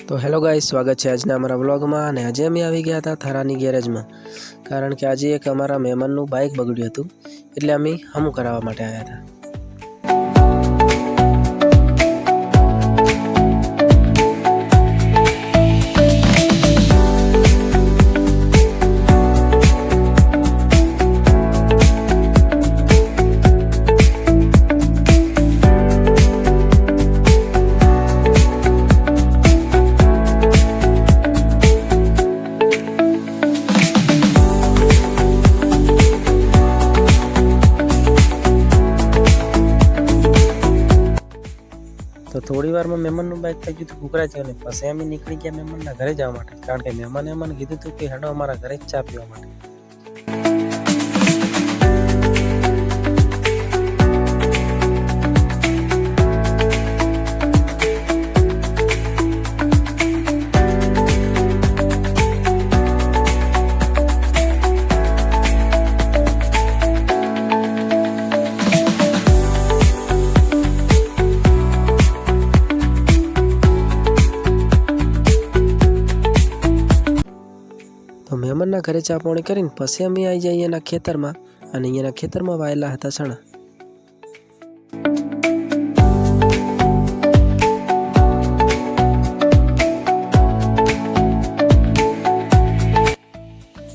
तो hello guys, स्वागत है आज अमरा व्लॉग में। आज अमे आई गया था थारानी गैरेज में, कारण के आज एक अमरा मेहमान बाइक बगड़्यु हतुं एटले अमे हमू करावा माटे आया था। तो थोड़ी वार में मेहमान बाइक थी गयु कुकरा जाने पछी अमे निकली गया मेहमान घरे जवा माटे, कारण के मेहमाने अमने कीधुं हतुं कि हेडो अमारा घरे चा पीवा माटे। तो मेहमानना घरे चा पाणी करीने पछी अमे आई जईए एना खेतरमां अने अहींयाना खेतरमां वायेला हता चणा।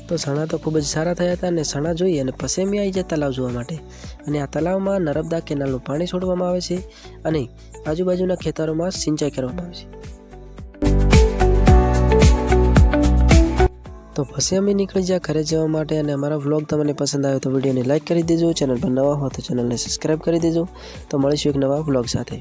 तो चणा तो खूब ज सारा थया हता अने चणा जोई अने पछी अमे आई गया तलाव जोवा माटे। अने आ तलावमां नर्मदा केनालनुं पाणी छोडवामां आवे छे अने आजुबाजुना खेतरोमां सिंचाई करवामां आवे छे। तो पछी अमे निकली जा घरे जवा माटे। अने अमारा व्लॉग तमने पसंद आवे तो वीडियो ने लाइक करी देजो, चेनल पर नवा हो तो चेनल ने सब्सक्राइब करी देजो। तो मळीशुं एक नवा व्लॉग साथे।